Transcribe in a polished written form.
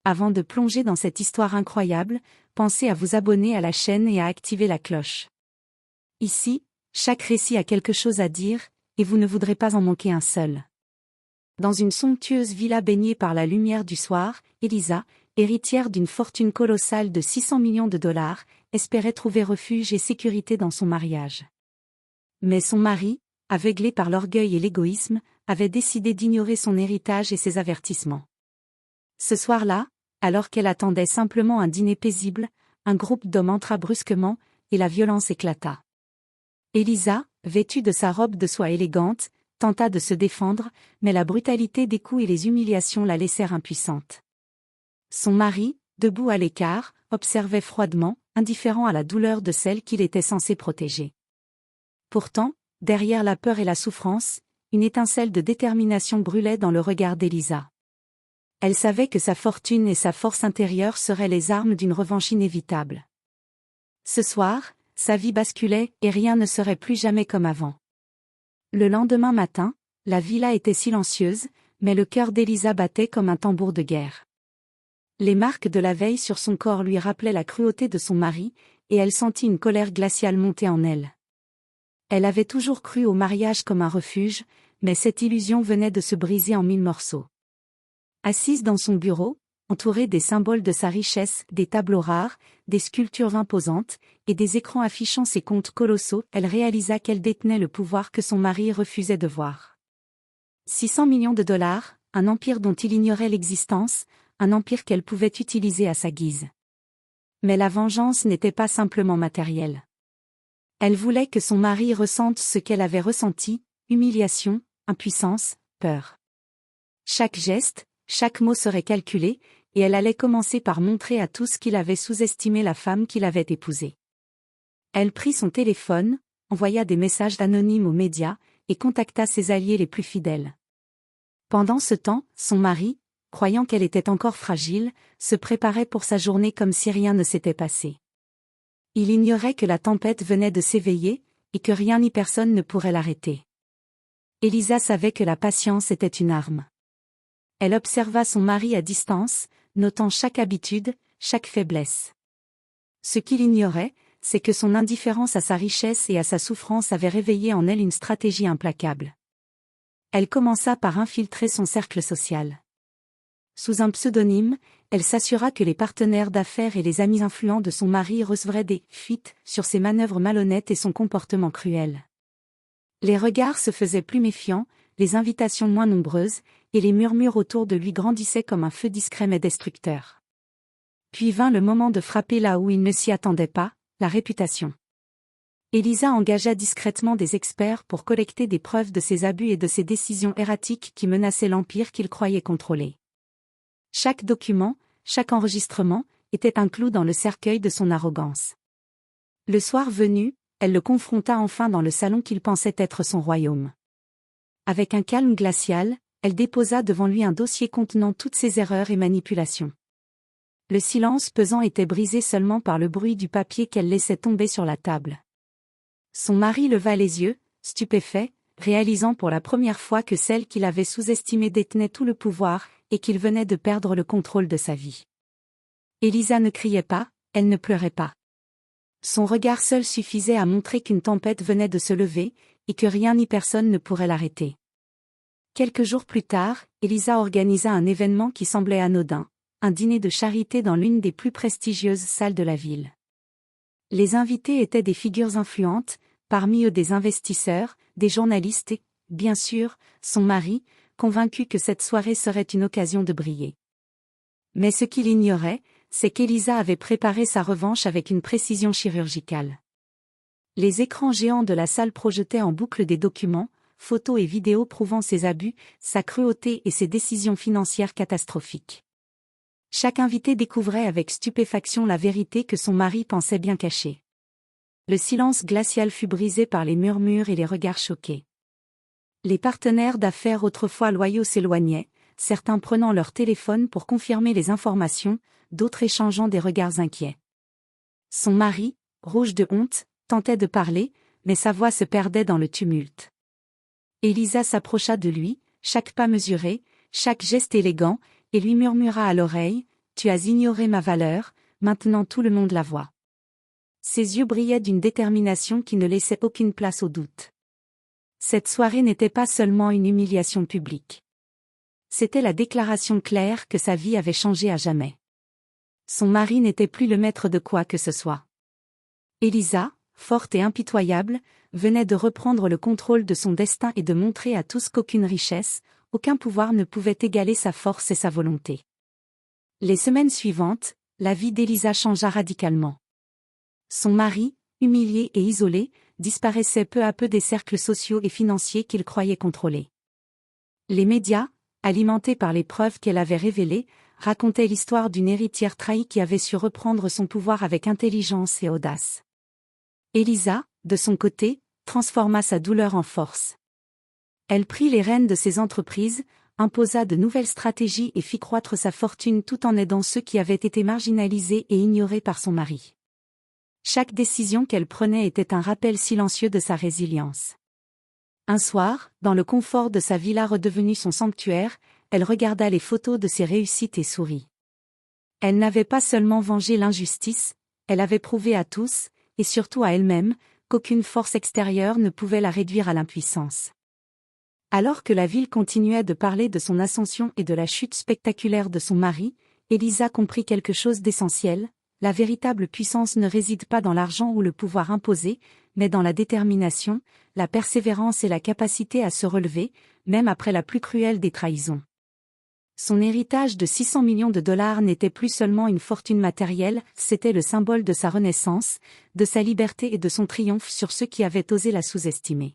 Avant de plonger dans cette histoire incroyable, pensez à vous abonner à la chaîne et à activer la cloche. Ici, chaque récit a quelque chose à dire, et vous ne voudrez pas en manquer un seul. Dans une somptueuse villa baignée par la lumière du soir, Elisa, héritière d'une fortune colossale de 600 millions de dollars, espérait trouver refuge et sécurité dans son mariage. Mais son mari, aveuglé par l'orgueil et l'égoïsme, avait décidé d'ignorer son héritage et ses avertissements. Ce soir-là, alors qu'elle attendait simplement un dîner paisible, un groupe d'hommes entra brusquement, et la violence éclata. Elisa, vêtue de sa robe de soie élégante, tenta de se défendre, mais la brutalité des coups et les humiliations la laissèrent impuissante. Son mari, debout à l'écart, observait froidement, indifférent à la douleur de celle qu'il était censé protéger. Pourtant, derrière la peur et la souffrance, une étincelle de détermination brûlait dans le regard d'Elisa. Elle savait que sa fortune et sa force intérieure seraient les armes d'une revanche inévitable. Ce soir, sa vie basculait et rien ne serait plus jamais comme avant. Le lendemain matin, la villa était silencieuse, mais le cœur d'Elisa battait comme un tambour de guerre. Les marques de la veille sur son corps lui rappelaient la cruauté de son mari, et elle sentit une colère glaciale monter en elle. Elle avait toujours cru au mariage comme un refuge, mais cette illusion venait de se briser en 1000 morceaux. Assise dans son bureau, entourée des symboles de sa richesse, des tableaux rares, des sculptures imposantes, et des écrans affichant ses comptes colossaux, elle réalisa qu'elle détenait le pouvoir que son mari refusait de voir. 600 millions de dollars, un empire dont il ignorait l'existence, un empire qu'elle pouvait utiliser à sa guise. Mais la vengeance n'était pas simplement matérielle. Elle voulait que son mari ressente ce qu'elle avait ressenti, humiliation, impuissance, peur. Chaque geste, chaque mot serait calculé, et elle allait commencer par montrer à tous qu'il avait sous-estimé la femme qu'il avait épousée. Elle prit son téléphone, envoya des messages anonymes aux médias, et contacta ses alliés les plus fidèles. Pendant ce temps, son mari, croyant qu'elle était encore fragile, se préparait pour sa journée comme si rien ne s'était passé. Il ignorait que la tempête venait de s'éveiller, et que rien ni personne ne pourrait l'arrêter. Elisa savait que la patience était une arme. Elle observa son mari à distance, notant chaque habitude, chaque faiblesse. Ce qu'il ignorait, c'est que son indifférence à sa richesse et à sa souffrance avait réveillé en elle une stratégie implacable. Elle commença par infiltrer son cercle social. Sous un pseudonyme, elle s'assura que les partenaires d'affaires et les amis influents de son mari recevraient des fuites sur ses manœuvres malhonnêtes et son comportement cruel. Les regards se faisaient plus méfiants, les invitations moins nombreuses, et les murmures autour de lui grandissaient comme un feu discret mais destructeur. Puis vint le moment de frapper là où il ne s'y attendait pas, la réputation. Elisa engagea discrètement des experts pour collecter des preuves de ses abus et de ses décisions erratiques qui menaçaient l'empire qu'il croyait contrôler. Chaque document, chaque enregistrement, était un clou dans le cercueil de son arrogance. Le soir venu, elle le confronta enfin dans le salon qu'il pensait être son royaume. Avec un calme glacial, elle déposa devant lui un dossier contenant toutes ses erreurs et manipulations. Le silence pesant était brisé seulement par le bruit du papier qu'elle laissait tomber sur la table. Son mari leva les yeux, stupéfait, réalisant pour la première fois que celle qu'il avait sous-estimée détenait tout le pouvoir, et qu'il venait de perdre le contrôle de sa vie. Elisa ne criait pas, elle ne pleurait pas. Son regard seul suffisait à montrer qu'une tempête venait de se lever, et que rien ni personne ne pourrait l'arrêter. Quelques jours plus tard, Elisa organisa un événement qui semblait anodin, un dîner de charité dans l'une des plus prestigieuses salles de la ville. Les invités étaient des figures influentes, parmi eux des investisseurs, des journalistes et, bien sûr, son mari, convaincu que cette soirée serait une occasion de briller. Mais ce qu'il ignorait, c'est qu'Elisa avait préparé sa revanche avec une précision chirurgicale. Les écrans géants de la salle projetaient en boucle des documents, photos et vidéos prouvant ses abus, sa cruauté et ses décisions financières catastrophiques. Chaque invité découvrait avec stupéfaction la vérité que son mari pensait bien cacher. Le silence glacial fut brisé par les murmures et les regards choqués. Les partenaires d'affaires autrefois loyaux s'éloignaient, certains prenant leur téléphone pour confirmer les informations, d'autres échangeant des regards inquiets. Son mari, rouge de honte, tentait de parler, mais sa voix se perdait dans le tumulte. Elisa s'approcha de lui, chaque pas mesuré, chaque geste élégant, et lui murmura à l'oreille, tu as ignoré ma valeur, maintenant tout le monde la voit. » Ses yeux brillaient d'une détermination qui ne laissait aucune place au doute. Cette soirée n'était pas seulement une humiliation publique. C'était la déclaration claire que sa vie avait changé à jamais. Son mari n'était plus le maître de quoi que ce soit. Elisa, forte et impitoyable, venait de reprendre le contrôle de son destin et de montrer à tous qu'aucune richesse, aucun pouvoir ne pouvait égaler sa force et sa volonté. Les semaines suivantes, la vie d'Elisa changea radicalement. Son mari, humilié et isolé, disparaissait peu à peu des cercles sociaux et financiers qu'il croyait contrôler. Les médias, alimentés par les preuves qu'elle avait révélées, racontaient l'histoire d'une héritière trahie qui avait su reprendre son pouvoir avec intelligence et audace. Elisa, de son côté, transforma sa douleur en force. Elle prit les rênes de ses entreprises, imposa de nouvelles stratégies et fit croître sa fortune tout en aidant ceux qui avaient été marginalisés et ignorés par son mari. Chaque décision qu'elle prenait était un rappel silencieux de sa résilience. Un soir, dans le confort de sa villa redevenue son sanctuaire, elle regarda les photos de ses réussites et sourit. Elle n'avait pas seulement vengé l'injustice, elle avait prouvé à tous, et surtout à elle-même, qu'aucune force extérieure ne pouvait la réduire à l'impuissance. Alors que la ville continuait de parler de son ascension et de la chute spectaculaire de son mari, Elisa comprit quelque chose d'essentiel: la véritable puissance ne réside pas dans l'argent ou le pouvoir imposé, mais dans la détermination, la persévérance et la capacité à se relever, même après la plus cruelle des trahisons. Son héritage de 600 millions de dollars n'était plus seulement une fortune matérielle, c'était le symbole de sa renaissance, de sa liberté et de son triomphe sur ceux qui avaient osé la sous-estimer.